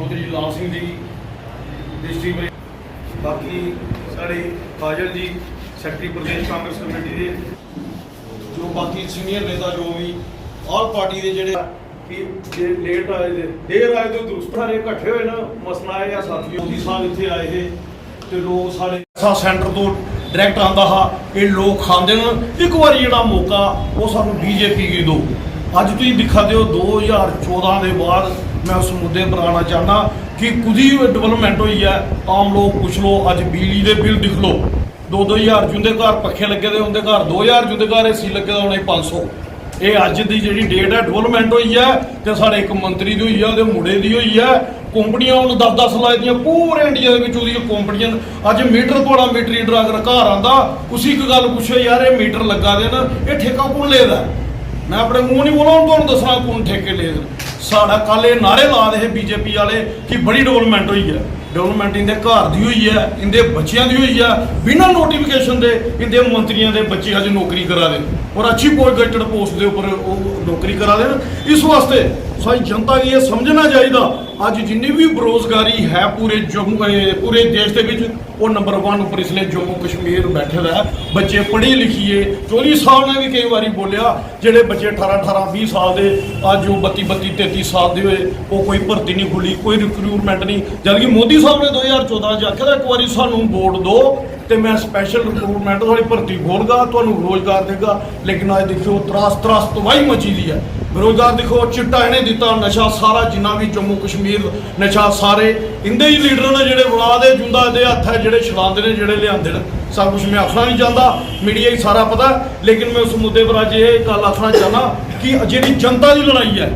Chaudhary Lal Singh ji district बाकी साढ़े काजल जी secretary प्रदेश Congress committee के जो बाकी सीनियर नेता जो भी ऑल पार्टी के जेडे कि लेट आए थे देर आए तो दुरुस्त सारे इकट्ठे हुए ना मसला है या साथी मोदी साहब इतने आए थे तो लोग सारे सेंटर तो डायरैक्ट आंदा हा ये लोग खाते हैं एक बार जो मौका वो सानू बीजेपी की दो अज तुम दिखा दो 2014 के बाद मैं उस मुद्दे पर आना चाहना कि कुछ डिवेलपमेंट हुई है आम लोग पुछ लो अज बिजली के बिल दिख लो 2-2000 जिंदे घर पखे लगे थे उनके घर 2000 जिंदे घर एसी लगे होने 500 ये अज की जी डेट है डिवेलपमेंट हुई है तो साढ़े एक मंत्री की हुई है मुड़े की हुई है कंपनियां उन्होंने 10-10 लाए दी पूरे इंडिया के कंपनियां अज मीटर थोड़ा मीटर रीडर अगर घर आता उसी एक गल पूछो यार ये मीटर लगा देना ये ठेका कौन लेदा मैं अपने मूँह नहीं बोला तुम दसना कौन ठेके ले साढ़ा कल ये नारे ला दे बीजेपी वाले कि बड़ी डिवेलपमेंट हुई है डिवेलपमेंट इनके घर की हुई है इनके बच्चों की हुई है बिना नोटिफिकेशन के इनके मंत्रियों के बच्चे अज नौकरी करा दें और अच्छी गजटेड पोस्ट के उपर नौकरी करा दें इस वास्ते सारी जनता की ये समझना चाहिए अज जिन्नी भी बेरोजगारी है पूरे जम्मू पूरे देश के वो नंबर 1 उपर इसलिए जम्मू कश्मीर बैठे है बच्चे पढ़ी लिखिए चौधरी साहब ने भी कई बार बोलिया जेडे बच्चे 18-20 साल के अज जो 32-33 साल के हुए वो कोई भर्ती नहीं खुली कोई रिक्रूटमेंट नहीं जबकि मोदी साहब ने 2014 आख्या एक बार सानू वोट दो तो मैं स्पैशल रिक्रूटमेंट वाली भर्ती खोलगा तो रोजगार देगा लेकिन अज देखो त्रास तबाही मची दी है बेरोजगार देखो चिट्टा इन्हें दिता नशा सारा जिन्ना भी जम्मू कश्मीर नशा सारे इंदे ही लीडर ने जेडे बुला दे जुंदा दे हथ है जेडे छलांदे ने जेडे लियांदे ने सब कुछ मैं आखना नहीं चाहता मीडिया ही सारा पता लेकिन मैं उस मुद्दे पर अज ये गल आखना चाहना कि जी जनता की लड़ाई है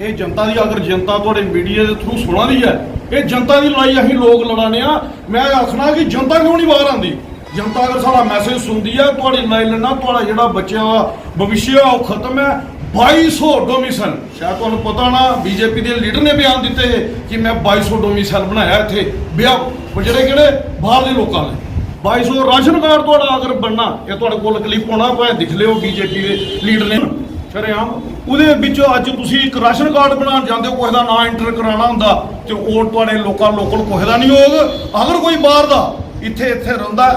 ये जनता की अगर जनता थोड़े मीडिया के थ्रू सुना दी है ये जनता की लड़ाई अं लोग लड़ाने मैं आखना कि जनता क्यों नहीं बाहर आती जनता अगर सारा मैसेज सुनती है तो लड़ाई लड़ना तो जो बच्चों का भविष्य है खत्म है 2200 डोमिसल शायद तुहानू पता ना बीजेपी के लीडर ने बयान दिते है कि मैं 2200 डोमिसल बनाया इत्थे ब्याह जेडे किहड़े बाहर के लोगों ने 2200 राशन कार्ड तुहाडा अगर बनना ये तुहाडे कोल क्लिप होना भावें दिख लिओ बीजेपी के लीडर ने शरेआम उहदे विच अज तुसीं एक राशन कार्ड बनाउण जांदे हो कोई दा नाम एंटर कराना हुंदा ते ओह तुहाडे लोकां लोकल कोई दा नहीं होग अगर कोई बाहर दा इत्थे रहिंदा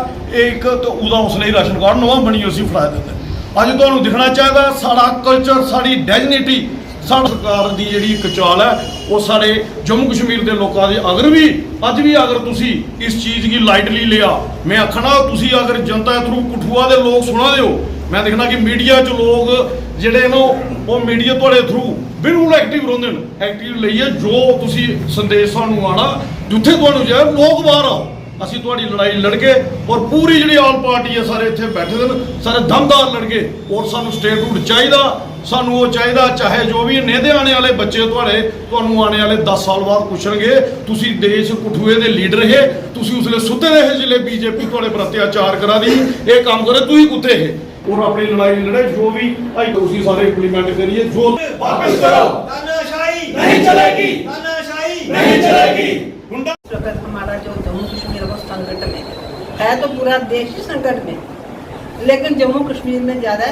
एक तो उहदा उस लई राशन कार्ड नवां बनी उसी फड़ा दिंदे अज तुहानू दिखना चाहिए साड़ा कल्चर साड़ी डेजिनिटी साड़ी सरकार की जी एक चाल है वो सारे जम्मू कश्मीर के लोगों की अगर भी अज भी अगर तुसी इस चीज़ की लाइटली लिया मैं आखना तुसी अगर जनता थ्रू कठुआ के लोग सुना दे मैं देखना कि मीडिया च लोग जेडे नो वो मीडिया थोड़े थ्रू बिल्कुल एक्टिव रहिंदे ने एक्टिव लइए जो तुसी संदेश सानू आना जिथे तुहानू जाए लोग बाहर आओ असीं तुहाडी लड़ाई लड़के और पूरी जी ऑल पार्टी है सारे इत्थे बैठे हैं सारे दमदार लड़के और सानू स्टेट रूट चाहिए सानू वो चाहिए चाहे जो भी नेदे आने वाले बच्चे तुहाडे तुहानू आने वाले 10 साल बाद पूछणगे तुसीं देश कठुए के लीडर है तुसीं उसले सुते रहे जिले बीजेपी तुहाडे पर अत्याचार करा दी ये काम करे तुसीं कुत्ते है और अपनी लड़ाई लड़े जो भी आई उसी सारे इंप्लीमेंट करिए जो वापस करो तानाशाही नहीं चलेगी तानाशाही नहीं चलेगी हमारा जो जम्मू कश्मीर वो संकट में है तो पूरा देश ही संकट में लेकिन जम्मू कश्मीर में ज़्यादा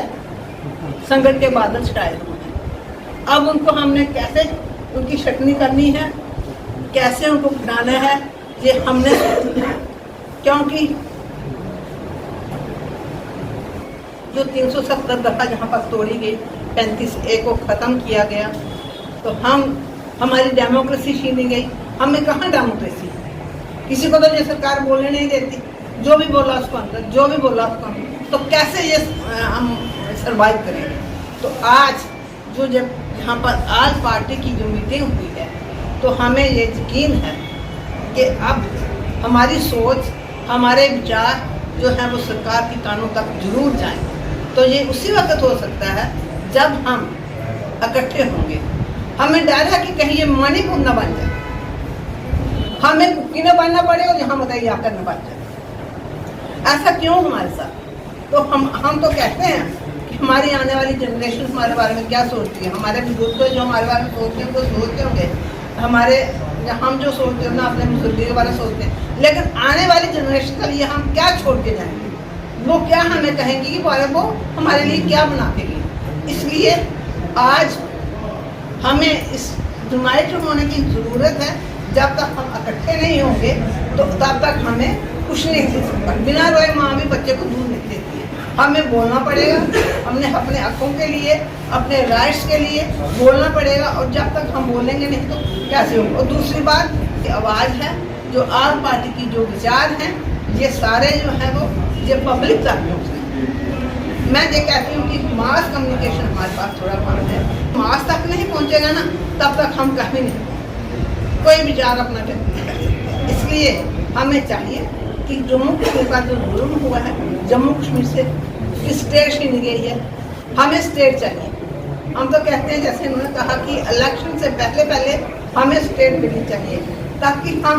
संकट के बादल छाए हुए हैं अब उनको हमने कैसे उनकी छटनी करनी है कैसे उनको गिराना है ये हमने क्योंकि जो 370 दफा जहाँ पर तोड़ी गई 35A को ख़त्म किया गया तो हमारी डेमोक्रेसी छीनी गई हमें कहाँ डेमोक्रेसी किसी को तो ये सरकार बोलने नहीं देती जो भी बोला उसको अंदर जो भी बोला उसको अंदर तो कैसे ये हम सर्वाइव करेंगे तो आज जो जब यहाँ पर आज पार्टी की जो मीटिंग हुई है तो हमें ये यकीन है कि अब हमारी सोच हमारे विचार जो है वो सरकार की कानों तक जरूर जाएं तो ये उसी वक्त हो सकता है जब हम इकट्ठे होंगे हमें डर है कि कहीं ये मणिपुर न बन जाए हमें कुकी न बनना पड़े और यहाँ बताइए आकर न बन जाए ऐसा क्यों हमारे साथ तो हम तो कहते हैं कि हमारी आने वाली जनरेशन हमारे बारे में क्या सोचती है हमारे बुजुर्ग जो हमारे बारे में सोचते हैं वो सोचते होंगे हमारे हम जो सोचते हैं ना अपने बुजुर्ग के बारे में सोचते हैं लेकिन आने वाली जनरेशन के लिए हम क्या छोड़ के जाएंगे वो क्या हमें कहेंगे कि वो हमारे लिए क्या बना के गई इसलिए आज हमें इस यूनाइटेड होने की ज़रूरत है जब तक हम इकट्ठे नहीं होंगे तो तब तक हमें कुछ नहीं दे सकता। बिना रोए माँ भी बच्चे को दूध नहीं देती है। हमें बोलना पड़ेगा, हमने अपने हकों के लिए, अपने राइट्स के लिए बोलना पड़ेगा, और जब तक हम बोलेंगे नहीं तो कैसे होगा। और दूसरी बात, ये आवाज़ है जो आल पार्टी की जो विचार हैं, ये सारे जो हैं वो ये पब्लिक तक पहुँचते हैं। मैं ये कहती हूँ कि मास कम्युनिकेशन हमारे पास थोड़ा कम है। मास तक नहीं पहुँचेगा ना, तब तक हम कहीं नहीं कोई विचार अपना व्यक्त नहीं कर सकते। इसलिए हमें चाहिए कि जम्मू कश्मीर का जो जुल्म हुआ है, जम्मू कश्मीर से स्टेट छीन गई है, हमें स्टेट चाहिए। हम तो कहते हैं, जैसे उन्होंने कहा कि इलेक्शन से पहले पहले हमें स्टेट मिलनी चाहिए, ताकि हम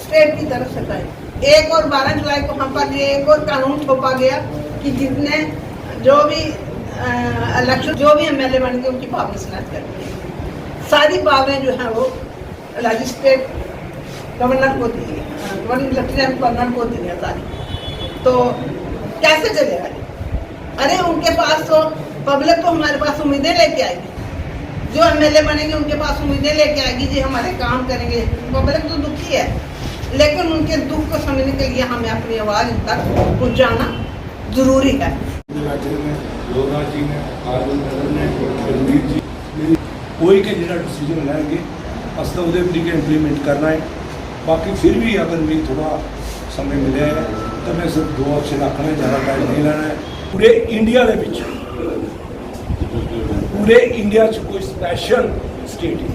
स्टेट की तरफ से करें। 1 और 12 जुलाई को हम पर ये एक और कानून थोपा गया कि जितने जो भी इलेक्शन जो भी MLA बन गए उनकी पावर स्नैच करनी है। सारी पावरें जो हैं वो रजिस्ट्रेट गवर्नर को दी है, लेफ्टिनेंट गवर्नर को दी है सारी। तो कैसे चलेगा ये? अरे उनके पास तो पब्लिक तो हमारे पास उम्मीदें लेके आएगी, जो MLA बनेंगे उनके पास उम्मीदें लेके आएगी जी हमारे काम करेंगे। पब्लिक तो दुखी है, लेकिन उनके दुख को समझने के लिए हमें अपनी आवाज़ इन तक पहुँचाना जरूरी है। कोई के जो डिसीजन लेंगे अस तो इंप्लीमेंट करना है। बाकी फिर भी अगर मैं थोड़ा समय मिले है तो मैं सिर्फ 2 अक्षर आखना है, ज़्यादा टाइम नहीं लेना है। पूरे इंडिया के विच पूरे इंडिया च कोई स्पैशल स्टेट है,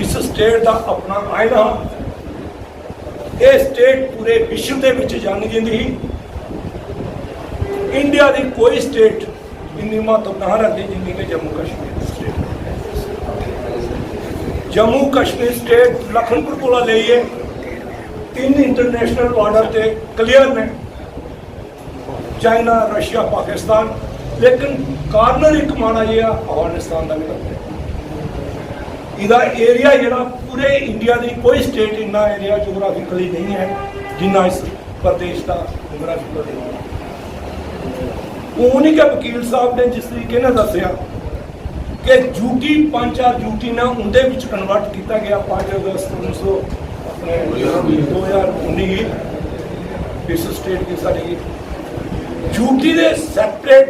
इस स्टेट का अपना आईना, ये स्टेट पूरे विश्व के विच जानी जाती ही। इंडिया की कोई स्टेट इन्नी महत्व ना रखती जिन्नी कि जम्मू कश्मीर स्टेट। जम्मू कश्मीर स्टेट लखनपुर को लेइए 3 इंटरनेशनल बॉर्डर से क्लियर ने, चाइना, रशिया, पाकिस्तान, लेकिन कार्नर एक माड़ा जिहा अफगानिस्तान का भी लगता है। इसका एरिया जोड़ा पूरे इंडिया की कोई स्टेट इन्ना एरिया जोग्राफिकली नहीं है जिन्ना इस प्रदेश का जोग्राफिकल एरिया। वो नहीं कि वकील साहब ने जिस तरीके ने दसिया कि ड्यूटी 5-4 ड्यूटी ने उनके विच कन्वर्ट किया गया 5 अगस्त 2019 इस स्टेट की साड़ी ड्यूटी के सैपरेट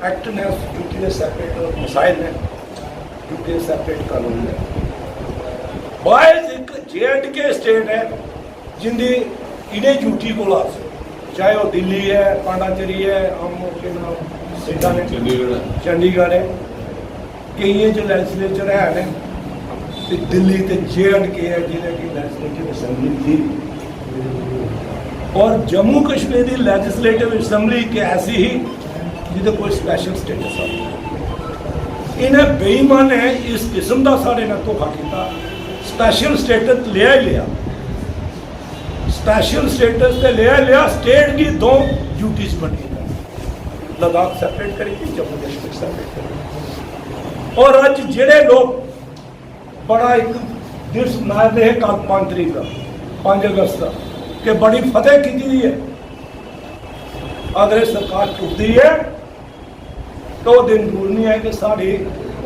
एक्ट ने, ड्यूटी के सैपरेट मसाइल ने, ड्यूटी के सैपरेट कानून ने। बायज एक JNK स्टेट है जिंदी इन्हें ड्यूटी को चाहे वो दिल्ली है, पांडाचेरी है, सीटा ने चंडीगढ़ है, कई जो लेजिस्लेचर है ने दिल्ली तो JNK है जिन्हें की लेजिस्लेटिव असम्बली थी, और जम्मू कश्मीर की लेजिस्लेटिव असम्बली एक ऐसी ही जिसे कोई स्पैशल स्टेटस आ। इन्हें बेईमान है इस किस्म का साढ़े ने धोखा किया। स्पैशल स्टेटस लिया ही लिया, स्पैशल स्टेटस से लिया स्टेट की 2 ड्यूटीज बनी, लद्दाख सैपरेट करेगी, जम्मू कश्मीर सैपरेट करेगी। और अज जेडे लोग बड़ा एक दिवस मना रहे हैं कल 5 तारीख का 5 अगस्त का कि बड़ी फतेह की गई है, अगर सरकार टूटती है तो दिन दूर नहीं है कि साड़ी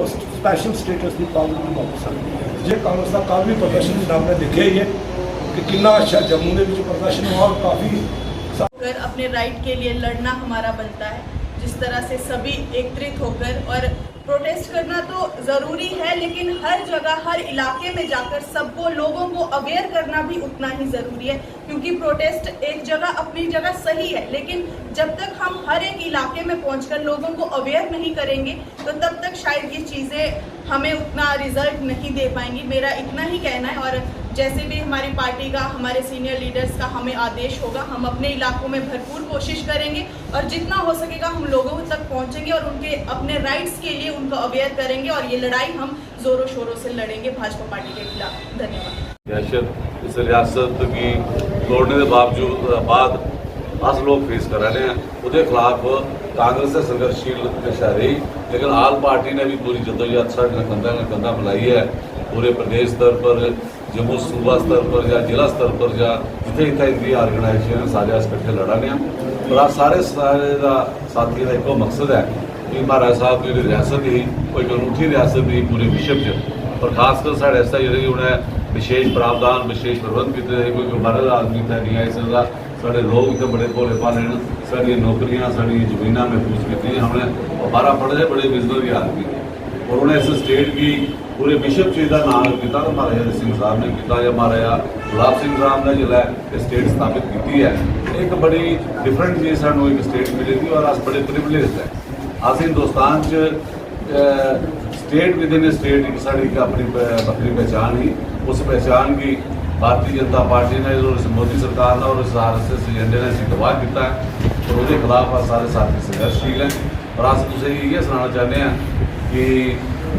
उस स्पैशल स्टेटस की पाबंदी वापस आ गई। जो कांग्रेस का कल भी प्रदर्शन जनाब ने देखा ही है कि कितना अच्छा जम्मू के प्रदर्शन हुआ और काफ़ी अपने राइट के लिए लड़ना हमारा बनता है। जिस तरह से सभी एकत्रित होकर और प्रोटेस्ट करना तो ज़रूरी है, लेकिन हर जगह हर इलाके में जाकर सबको लोगों को अवेयर करना भी उतना ही ज़रूरी है, क्योंकि प्रोटेस्ट एक जगह अपनी जगह सही है, लेकिन जब तक हम हर एक इलाके में पहुंचकर लोगों को अवेयर नहीं करेंगे तो तब तक शायद ये चीज़ें हमें उतना रिजल्ट नहीं दे पाएंगी। मेरा इतना ही कहना है, और जैसे भी हमारी पार्टी का, हमारे सीनियर लीडर्स का हमें आदेश होगा, हम अपने इलाकों में भरपूर कोशिश करेंगे और जितना हो सकेगा हम लोगों तक पहुंचेंगे और उनके अपने राइट्स के लिए उनको अवेयर करेंगे, और ये लड़ाई हम ज़ोरों शोरों से लड़ेंगे भाजपा पार्टी के खिलाफ। धन्यवाद। इस रियासत की तोड़ने के बावजूद बाद अस लोग फेस कर रहे हैं, उसके खिलाफ कांग्रेस से संघर्षशील दिशा रही, लेकिन आल पार्टी ने भी पूरी जद्दोजहद साढ़े कंधा मिलाई है। पूरे प्रदेश स्तर पर, जम्मू सूबा स्तर पर या जिला स्तर पर या जिथे जिथे इनकी ऑर्गेनाइजेशन सारे अस कट्ठे लड़ाने और सारे साथियों का एको मकसद है कि महाराज साहब की रियासत ही कोई अनूठी रियासत ही पूरे विश्व पर खासकर साढ़े आस्तै जेह्ड़े उ'नें विशेष प्रावधान विशेष प्रबंध कीते दे, कोई बाहर दा आदमी इत्थै नहीं आई सकदा। साढ़े लोग इत्थै बड़े भोले भाले न, साढ़ियां नौकरियां साढ़ियां जमीनां महफूज कीती हमने। और बारह पढ़े बड़े बिजनरी आदमी थे और उन्हें इस स्टेट की पूरे विश्व च इसका नाम किया तो महाराजा हरि सिंह साहब ने किया या महाराजा गुलाब सिंह साहब ने जो है स्टेट स्थापित की है। एक बड़ी डिफरेंट चीज़ सानू एक स्टेट मिली थी और अस बड़े प्रिविलेज है। अस हिंदुस्तान च स्टेट विद इन स्टेट एक साड़ी अपनी बखरी पहचान ही, उस पहचान की भारतीय जनता पार्टी ने और मोदी सरकार ने और RSS एजेंडे ने गवाह किया है और उसके खिलाफ सारे साथी संघर्षशील हैं। और अस तुसें इयै सुनाना चाहते हैं कि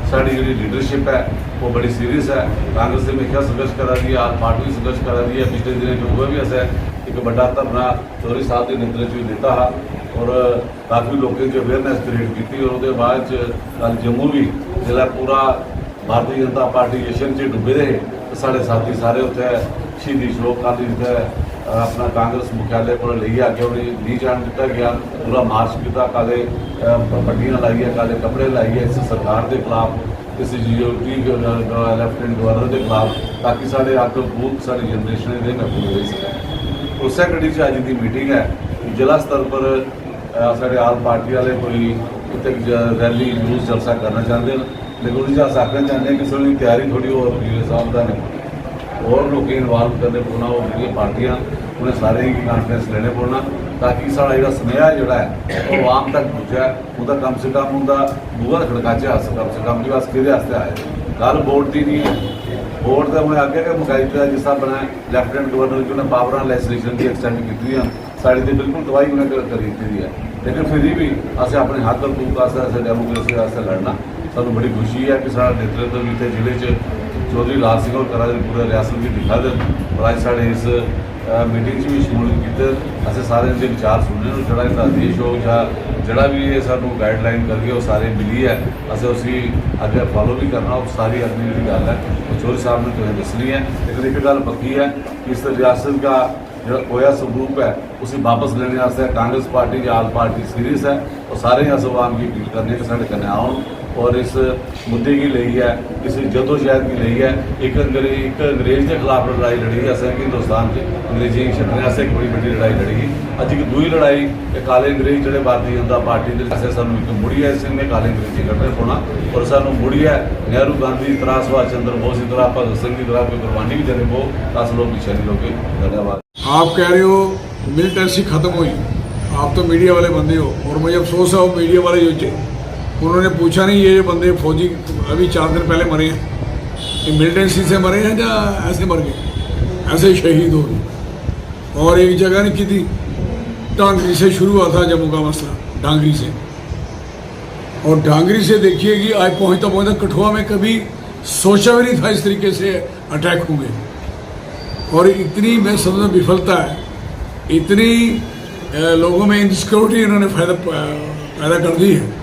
साड़ी जी लीडरशिप है वो बड़ी सीरियस है। कांग्रेस से हमेशा संघर्ष करा दी है, आप पार्टी भी संघर्ष करा दी है। पिछले दिन जो हुआ भी ऐसा एक बड़ा धरना चौधरी साहब के नेतृत्व में दिता है और काफ़ी लोगों की अवेयरनेस क्रिएट की। और उसके बाद कल जम्मू भी जिला पूरा भारतीय जनता पार्टी जशन च डुबे रहे तो साढ़े साथी सारे उत्थे शहीदी शोक काली उत्थे अपना कांग्रेस मुख्यालय को लेइए आगे उन्हें नहीं जान दिता गया। पूरा मार्च किया, काले पट्टियां लाइए, काले कपड़े लाइए इस सरकार के खिलाफ, इस GOP लेफ्टिनेंट गवर्नर के खिलाफ, ताकि साढ़े अग बूथ सारी जनरेशन ये महफूज रही सकें। उस कड़ी से अज की मीटिंग है जिला स्तर पर साढ़े आल पार्टी वाले कोई इतने रैली यूज जलसा करना चाहते हैं, लेकिन उन्हें अस आखना चाहते हैं कि उसकी तैयारी थोड़ी और साहब का नहीं और लोग इन्वॉल्व करने पौना और जो पार्टियां उन्हें सारे ही कॉन्फ्रेंस लेने पौना ताकि साढ़ा जो स्नेहा जोड़ा है वो आम तक पुजा उनका कम से कम उनका बुआ खड़काचे अस कम से कम भी अस कि आए गल वोट की नहीं है। वोट तो उन्हें आगे मुकाई दिया जिस तरह बना लैफ्टिनेंट गवर्नर की उन्हें पावर लैजिस्लेशन की एक्सटेंड की साड़ी तो बिल्कुल दवाई उन्हें करी दी है। लेकिन फिर भी अस अपने हक हकूक वास्ते डेमोक्रेसी वास्ते लड़ना सूँ बड़ी खुशी है कि सारा नेतृत्व भी इतने जिले चौधरी लाल सिंह और करा पूरे रियासत की दिखा दे और अज साढ़े इस मीटिंग भी शमूलियत किते असें सारे इनके विचार सुनने जोड़ा इनका आदेश हो या जोड़ा भी ये सानू गाइडलाइन करके वो सारे मिली है असें उसी अगर फॉलो भी करना और सारी अगली जी गल है चौधरी साहब ने तुम्हें दसनी है। लेकिन एक गल पक्की है कि इस रियासत का जो खोया स्वरूप है उसे वापस लेने वास्ते कांग्रेस पार्टी या आल पार्टी सीरीयस है और सारे अस आवाम की अपील करने के साढ़े कन्नै आओ और इस मुद्दे की लई है, इस जदोजहद की लई है। एक अंग्रेज के खिलाफ लड़ाई लड़ी असें हिंदुस्तान से अंग्रेजी छड्डने वास्ते एक बड़ी बड़ी लड़ाई लड़ी। अज एक दूई लड़ाई काले अंग्रेज जोड़े भारतीय जनता पार्टी के पास सानू एक मुड़िया इसने काले अंग्रेजी कट्टने पौना और सानू मुड़िया नेहरू गांधी की तरह सुभाष चंद्र बोस की तरह भगत सिंह की तरह कोई कुर्बानी भी देने को दस लोग पीछे नहीं लोगे। धन्यवाद। आप कह रहे हो मिलिटेंसी खत्म हुई, आप तो मीडिया वाले बंदे हो और मुझे अफसोस है वो मीडिया वाले जो उन्होंने पूछा नहीं ये बंदे फौजी अभी 4 दिन पहले मरे हैं ये मिलिटेंसी से मरे हैं या ऐसे मर गए, ऐसे शहीद हो गए। और एक जगह नहीं की थी डांगरी से शुरू हुआ था जम्मू का मसला, डांगरी से, और डांगरी से देखिए कि आज पहुँचता पहुँचता कठुआ में कभी सोचा भी नहीं था इस तरीके से अटैक होंगे। और इतनी मैं समझता विफलता है, इतनी लोगों में इनसिक्योरिटी इन्होंने पैदा कर दी है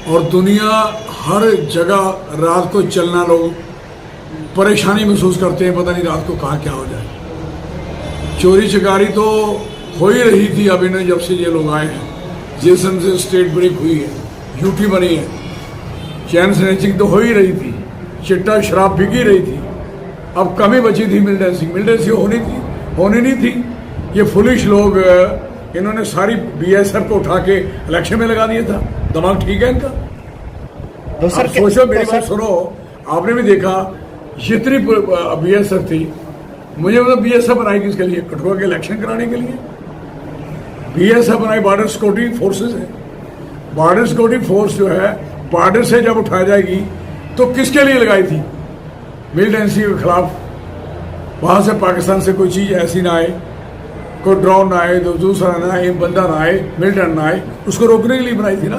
और दुनिया हर जगह रात को चलना लोग परेशानी महसूस करते हैं, पता नहीं रात को कहाँ क्या हो जाए। चोरी चकारी तो हो ही रही थी अब इन्हें जब से ये लोग आए हैं, जिस दिन से स्टेट ब्रेक हुई है, यूटी बनी है, चैन स्नैचिंग तो हो ही रही थी, चिट्टा शराब बिक ही रही थी। अब कमी बची थी मिलिटेंसी होनी नहीं थी। ये फुलिश लोग इन्होंने सारी BSF को उठा के इलेक्शन में लगा दिया था। दिमाग ठीक है इनका? आप सोचो, मेरी बात सुनो, आपने भी देखा जितनी BSF थी, मुझे मतलब BSF बनाई किसके लिए? कठुआ के इलेक्शन कराने के लिए BSF बनाई, बॉर्डर सिक्योरिटी फोर्सेस है। बॉर्डर सिक्योरिटी फोर्स जो है बॉर्डर से जब उठाई जाएगी तो किसके लिए लगाई थी? मिलिटेंसी के खिलाफ। वहाँ से पाकिस्तान से कोई चीज़ ऐसी ना आए, कोई ड्रोन ना आए, दूसरा ना आए, बंदा ना आए, मिलिटेंट ना आए, उसको रोकने के लिए बनाई थी ना।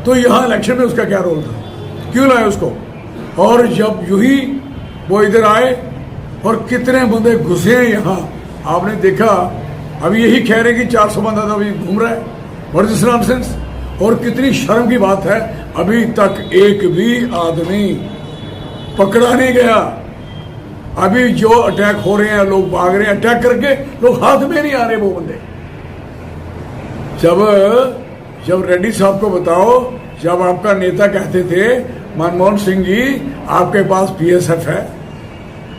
तो यहाँ इलेक्शन में उसका क्या रोल था, क्यों लाए उसको? और जब यूं ही वो इधर आए और कितने बंदे घुसे हैं यहाँ, आपने देखा। अभी यही कह रहे कि 400 बंदा अभी घूम रहा है, व्हाट इज नॉनसेंस। और कितनी शर्म की बात है, अभी तक एक भी आदमी पकड़ा नहीं गया। अभी जो अटैक हो रहे हैं, लोग भाग रहे हैं, अटैक करके लोग हाथ में नहीं आ रहे वो बंदे। जब रेड्डी साहब को बताओ, जब आपका नेता कहते थे मनमोहन सिंह जी, आपके पास बीएसएफ है,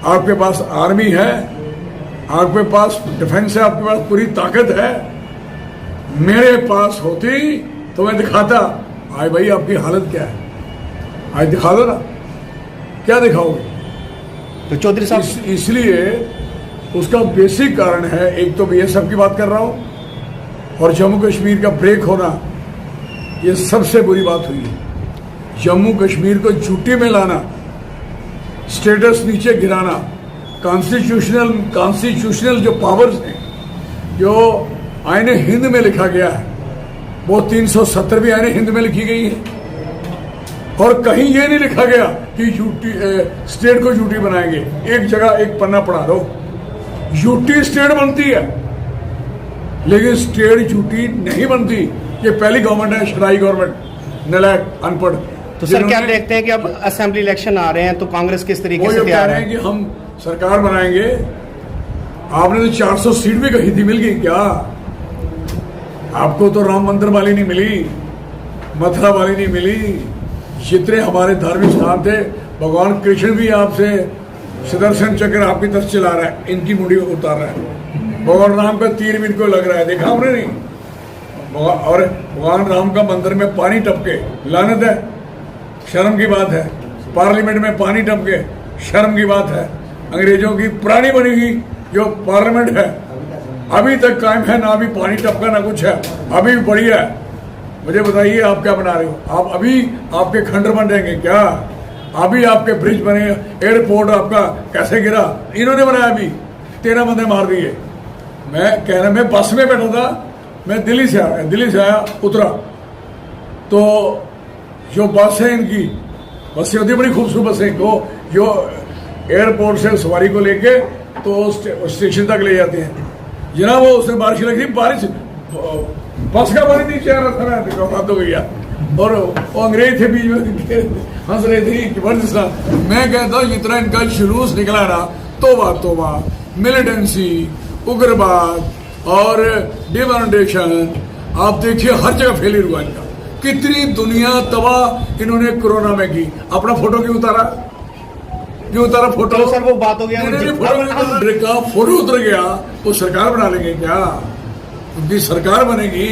आपके पास आर्मी है, आपके पास डिफेंस है, आपके पास पूरी ताकत है। मेरे पास होती तो मैं दिखाता। आज भाई आपकी हालत क्या है, आज दिखा दो ना, क्या दिखाओगे? तो चौधरी साहब इसलिए उसका बेसिक कारण है, एक तो बीएसएफ की बात कर रहा हूं और जम्मू कश्मीर का ब्रेक होना, ये सबसे बुरी बात हुई है। जम्मू कश्मीर को झूठी में लाना, स्टेटस नीचे गिराना, कॉन्स्टिट्यूशनल जो पावर्स हैं, जो आईने हिंद में लिखा गया है, वो 370 भी आईने हिंद में लिखी गई है। और कहीं ये नहीं लिखा गया कि यूटी स्टेट को यूटी बनाएंगे। एक जगह एक पन्ना पढ़ा दो, यूटी स्टेट बनती है लेकिन स्टेट यूटी नहीं बनती। ये पहली गवर्नमेंट है, शराई गवर्नमेंट, नलायक, अनपढ़। तो सर क्या देखते हैं कि अब असेंबली इलेक्शन आ रहे हैं, तो कांग्रेस किस तरीके से कह तैयार रहे है? हैं कि हम सरकार बनाएंगे। आपने तो 400 सीट भी कही थी, मिल गई क्या? आपको तो राम मंदिर वाली नहीं मिली, मथुरा वाली नहीं मिली। जितने हमारे धार्मिक स्थान थे, भगवान कृष्ण भी आपसे सुदर्शन चक्र आपकी तरफ चला रहा है, इनकी मुड़ी को उतार रहा है। भगवान राम का तीर भी इनको लग रहा है, देखा आपने नहीं? और भगवान राम का मंदिर में पानी टपके, लानत है, शर्म की बात है। पार्लियामेंट में पानी टपके, शर्म की बात है। अंग्रेजों की पुरानी बनी हुई जो पार्लियामेंट है अभी तक कायम है, ना अभी पानी टपका ना कुछ है, अभी भी बढ़िया है। मुझे बताइए आप क्या बना रहे हो? आप अभी आपके खंडर बन जाएंगे क्या? अभी आपके ब्रिज बने, एयरपोर्ट आपका कैसे गिरा? इन्होंने बनाया, अभी 13 बंदे मार दिए। मैं कह रहा, मैं बस में बैठा था, मैं दिल्ली से आया, उतरा तो जो बस है इनकी, बसें होती बड़ी खूबसूरत बसें, तो जो एयरपोर्ट से सवारी को लेके तो स्टेशन तक ले जाते हैं। जनाब वो उसने बारिश लगी, बारिश बस का पानी नीचे आ रहा था, मैं बात हो गया। और वो अंग्रेज थे बीच में, हंस रहे थे जबरदस्त। मैं कहता हूँ जितना इनका जुलूस निकला ना, तोबा मिलिटेंसी, उग्रवाद और डिमोनेटेशन, आप देखिए हर जगह फेलियर हुआ इनका। कितनी दुनिया तबाह इन्होंने कोरोना में की। अपना फोटो क्यों उतारा फोटो? तो सर वो बात हो गया, फोटो उतर गया, वो सरकार बना लेंगे क्या? उनकी सरकार बनेगी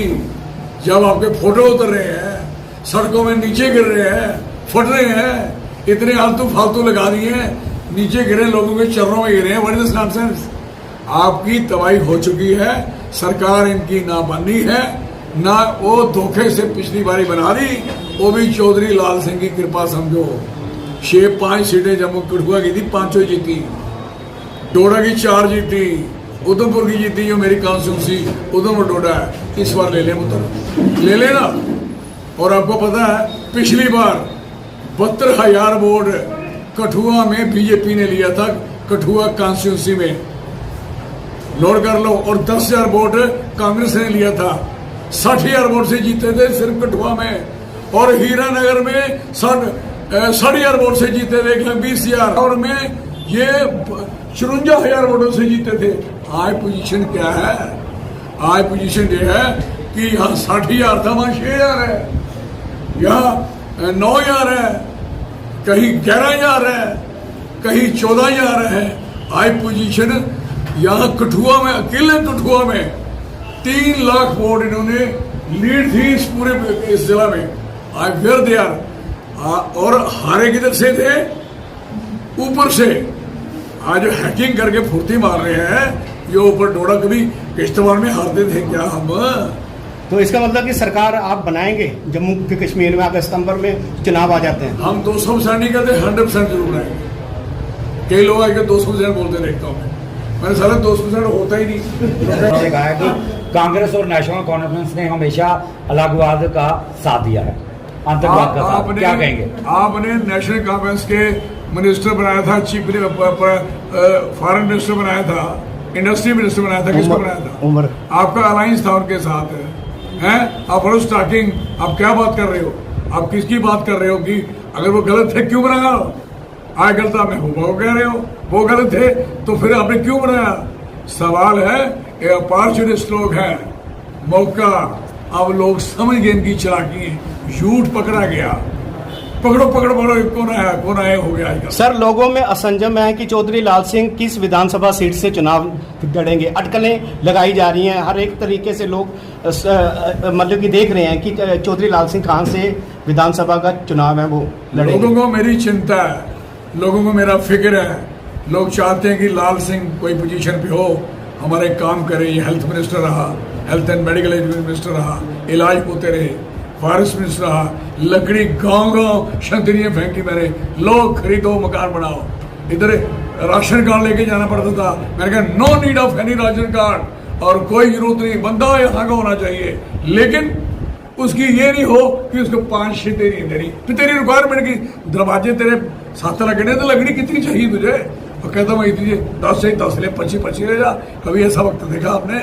जब आपके फोटो उतर रहे हैं, सड़कों में नीचे गिर रहे हैं, फट रहे हैं, इतने आलतू फालतू लगा दिए हैं, नीचे गिरे लोगों के चरणों में गिरे हैं। What is this nonsense? आपकी तबाही हो चुकी है, सरकार इनकी ना बननी है, ना वो धोखे से पिछली बारी बना दी, वो भी चौधरी लाल सिंह की कृपा समझो। 5 सीटें जम्मू कठुआ की थी, 5 जीती, डोडा की 4 जीती, उधमपुर की जीती जो मेरी कॉन्स्टिट्यूंसी उधमपुर डोडा है। इस बार ले लेना। और आपको पता है पिछली बार 72,000 वोट कठुआ में बीजेपी ने लिया था, कठुआ कॉन्स्टिट्यूंसी में, नोट कर लो। और 10,000 वोट कांग्रेस ने लिया था, 60,000 वोट से जीते थे सिर्फ कठुआ में। और हीरानगर में 60,000 वोट से जीते थे, 20,000 और में ये 54,000 वोटों से जीते थे। आज पोजीशन क्या है? आज पोजीशन ये है कि यहाँ 60,000 था, वहां 6,000 है, यहाँ 9,000 है, कहीं 11,000 है, कहीं 14,000 है। आज पोजीशन यहाँ कठुआ में, अकेले कठुआ में 3 लाख वोट इन्होंने लीड थी इस पूरे इस जिला में। आज फिर दे और हारे किधर से थे? ऊपर से। आज जो हैकिंग करके फुर्ती मार रहे हैं, ये ऊपर डोडा, कभी किश्तवाड़ में हारते थे क्या हम? तो इसका मतलब कि सरकार आप बनाएंगे जम्मू के कश्मीर में, अगर सितंबर में चुनाव आ जाते हैं? हम 200% नहीं कहते, 100% जरूर बनाएंगे। कई लोग आके 200% बोलते देखता हूँ मैंने, सारा 200% होता ही नहीं। उन्होंने कहा है कि कांग्रेस और नेशनल कॉन्फ्रेंस ने हमेशा अलगाववाद का साथ दिया है, आतंकवाद का साथ, क्या कहेंगे? आपने नेशनल कॉन्फ्रेंस के मिनिस्टर बनाया था, चीफ फॉरेन मिनिस्टर बनाया था, इंडस्ट्री मिनिस्टर बनाया था, किसको बनाया था? आपका अलायंस था उनके साथ है। आप रोज टॉकिंग, आप क्या बात कर रहे हो? आप किसकी बात कर रहे हो कि अगर वो गलत है क्यों बनाया? आज गलत मैं वो कह रहे हो, वो गलत थे तो फिर आपने क्यों बनाया? सवाल है, ये अपॉर्चुनिस्ट लोग हैं, मौका। अब लोग समझ गए इनकी चालाकी है, झूठ पकड़ा गया, पकड़ो पकड़ो पकड़ो, कौन आया हो गया आजकल। सर, लोगों में असंजम है कि चौधरी लाल सिंह किस विधानसभा सीट से चुनाव लड़ेंगे। अटकलें लगाई जा रही हैं, हर एक तरीके से लोग मतलब कि देख रहे हैं कि चौधरी लाल सिंह कहाँ से विधानसभा का चुनाव है वो लड़ेंगे। लोगों को मेरी चिंता है, लोगों को मेरा फिक्र है। लोग चाहते हैं कि लाल सिंह कोई पोजीशन पे हो, हमारे काम करे। ये हेल्थ मिनिस्टर रहा, health and medical education minister रहा, इलाज होते रहे, फॉरेस्ट मिनिस्टर रहा, लकड़ी गांव गांव शंतरियाँ फेंकी मैंने, लोग खरीदो मकान बनाओ। इधर राशन कार्ड लेके जाना पड़ता था, मैंने कहा no need of any ration card, और कोई जरूरत नहीं, बंदा यहाँ का होना चाहिए, लेकिन उसकी ये नहीं हो कि उसको 5 शीटें नहीं देनी। तो तेरी रिक्वायरमेंट की दरवाजे तेरे 7 लगने, तो लकड़ी कितनी चाहिए तुझे? और कहता हूँ इतनी 10 से 10 ले, 25 ले जा। कभी ऐसा वक्त देखा आपने?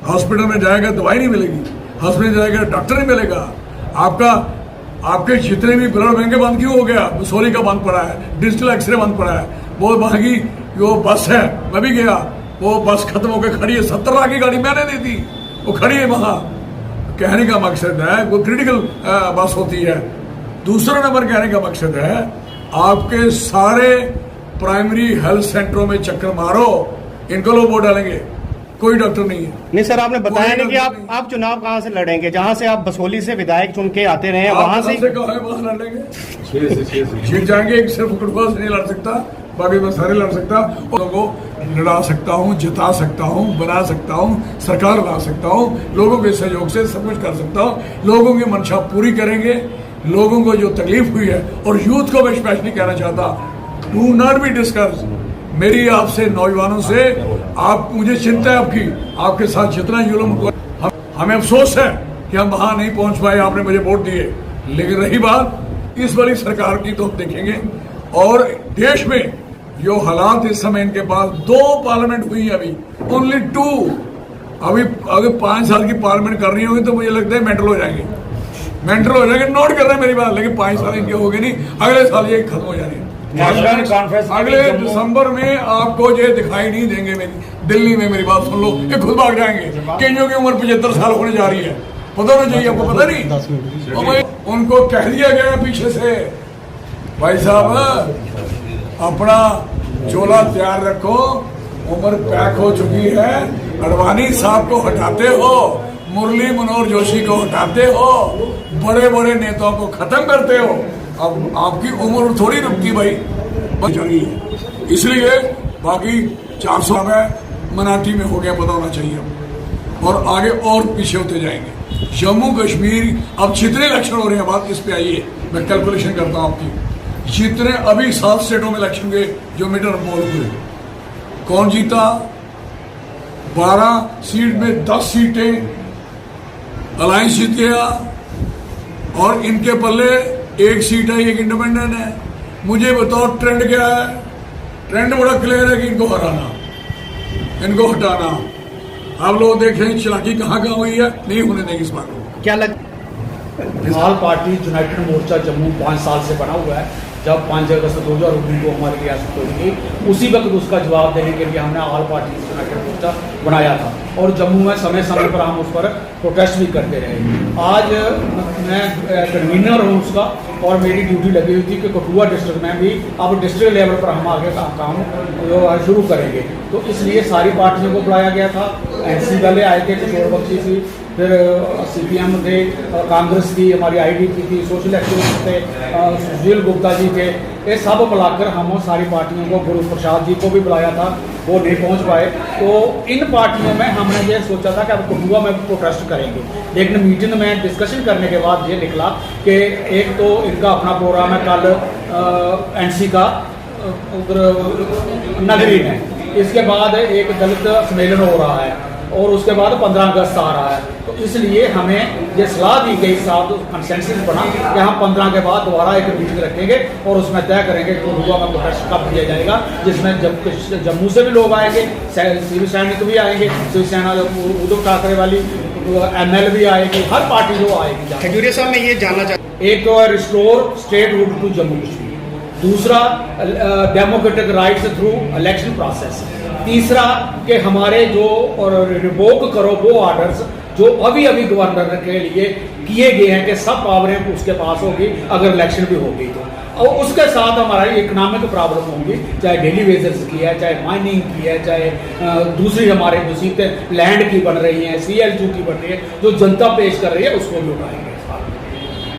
हॉस्पिटल में जाएगा दवाई नहीं मिलेगी, हॉस्पिटल जाएगा डॉक्टर नहीं मिलेगा। आपके जितने भी ब्लड बैंक बंद क्यों हो गया? सोली का बंद पड़ा है, डिजिटल एक्सरे बंद पड़ा है, बहुत महंगी जो बस है, मैं भी गया, वो बस खत्म होकर खड़ी है, 70 लाख की गाड़ी मैंने दी थी, वो खड़ी है वहां। कहने का मकसद है वो क्रिटिकल बस होती है। दूसरा नंबर कहने का मकसद है आपके सारे प्राइमरी हेल्थ सेंटरों में चक्कर मारो, इनको लोग वोट डालेंगे, कोई डॉक्टर नहीं है। नहीं सर, आपने बताया नहीं कि आप चुनाव कहाँ से लड़ेंगे? जहाँ से आप बसोली से विधायक चुन के आते रहे, वहाँ से वहाँ लड़ेंगे, जीत जाएंगे। एक सिर्फ कुटुंबा से नहीं लड़ सकता, बाकी मैं सारे लड़ सकता, लोगों को लड़ा सकता हूँ, जिता सकता हूँ, बना सकता हूँ, सरकार बना सकता हूँ, लोगों के सहयोग से सब कुछ कर सकता हूँ। लोगों की मंशा पूरी करेंगे। लोगों को जो तकलीफ हुई है, और यूथ को मैं स्पेशली कहना चाहता, डू नॉट बी डिस्कस। मेरी आपसे नौजवानों से, आप मुझे चिंता है आपके साथ जितना जुल्म, हमें अफसोस है कि हम वहां नहीं पहुंच पाए, आपने मुझे वोट दिए। लेकिन रही बात इस वाली सरकार की, तो देखेंगे। और देश में जो हालात इस समय, इनके पास 2 पार्लियामेंट हुई है, अभी ओनली 2। अभी अगर 5 साल की पार्लियामेंट कर रही होगी तो मुझे लगता है मेंटल हो जाएंगे, नोट कर रहे हैं मेरी बात। लेकिन 5 साल इनके हो गए नहीं, अगले साल ये खत्म हो जाएंगे। नेशनल कॉन्फ्रेंस अगले दिसंबर में आपको ये दिखाई नहीं देंगे। मेरी दिल्ली में, मेरी बात सुन लो, ये खुद भाग जाएंगे। केंजो की उम्र 75 साल होने जा रही है, पता ना चाहिए आपको? पता नहीं, उनको कह दिया गया पीछे से, भाई साहब अपना झोला तैयार रखो, उम्र पैक हो चुकी है। अडवाणी साहब को हटाते हो, मुरली मनोहर जोशी को हटाते हो, बड़े बड़े नेताओं को खत्म करते हो। अब आपकी उम्र थोड़ी रुकती भाई, इसलिए बाकी 400 में मनाठी में हो गया, पता होना चाहिए, और आगे और पीछे होते जाएंगे। जम्मू कश्मीर अब जितने इलेक्शन हो रहे हैं, बात इस पे आइए, मैं कैलकुलेशन करता हूँ आपकी। जितने अभी 7 स्टेटों में इलेक्शन के जो मिड टर्म पोल हुए, कौन जीता? 12 सीट में 10 सीटें अलायंस जीत गया, और इनके पल्ले 1 सीट है, एक इंडिपेंडेंट है। मुझे बताओ ट्रेंड क्या है? ट्रेंड बड़ा क्लियर है कि इनको हराना, इनको हटाना। आप लोग देख रहे हैं चालाकी कहाँ हुई है, नहीं होने देंगे इस बात को। क्या लग ऑल पार्टी यूनाइटेड मोर्चा जम्मू 5 साल से बना हुआ है। जब 5 अगस्त 2019 को हमारी रियासत तोड़ी गई, उसी वक्त उसका जवाब देने के लिए हमने ऑल पार्टी यूनाइटेड मोर्चा बनाया था, और जम्मू में समय समय पर हम उस पर प्रोटेस्ट भी करते रहे। आज मैं कन्वीनर हूँ उसका, और मेरी ड्यूटी लगी हुई थी कि कठुआ डिस्ट्रिक्ट में भी अब डिस्ट्रिक्ट लेवल पर हम आगे का काम शुरू करेंगे। तो इसलिए सारी पार्टियों को बुलाया गया था। NC वाले आए थे, किशोर बख्शी थी, फिर CPM थे, कांग्रेस थी, हमारी IDP थी, सोशल एक्टिविस्ट थे, सुशील गुप्ता जी थे। ये सब बुलाकर हम सारी पार्टियों को, गुरु प्रसाद जी को भी बुलाया था, वो नहीं पहुंच पाए। तो इन पार्टियों में हमने ये सोचा था कि अब कठुआ में प्रोटेस्ट करेंगे, लेकिन मीटिंग में डिस्कशन करने के बाद ये निकला कि एक तो इनका अपना प्रोग्राम है कल NC का उधर नगरी में, इसके बाद एक दलित सम्मेलन हो रहा है, और उसके बाद 15 अगस्त आ रहा है। तो इसलिए हमें ये सलाह दी गई, साथ कंसेंसस बना कि हम 15 के बाद दोबारा एक मीटिंग रखेंगे और उसमें तय करेंगे कि कठुआ में प्रोटेस्ट कब किया जाएगा, जिसमें जम्मू से भी लोग आएंगे, शिव सैनिक भी आएंगे, शिवसेना उद्धव ठाकरे वाली ML भी आएगी, हर पार्टी जो आएगी। खजूरिया साहब, मैं ये जानना चाहता, एक तो है restore statehood to Jammu Kashmir, दूसरा democratic rights through election process, तीसरा कि हमारे जो और रिवोक करो वो ऑर्डर्स जो अभी अभी गवर्नर के लिए किए गए हैं कि सब पावरें उसके पास होगी अगर इलेक्शन भी होगी तो, और उसके साथ हमारी इकोनॉमिक प्रॉब्लम होंगी, चाहे डेली वेजेस की है, चाहे माइनिंग की है, चाहे दूसरी हमारे मुसीबतें लैंड की बन रही हैं, CL2 की बन रही है, जो जनता पेश कर रही है उसको भी उठाएंगे।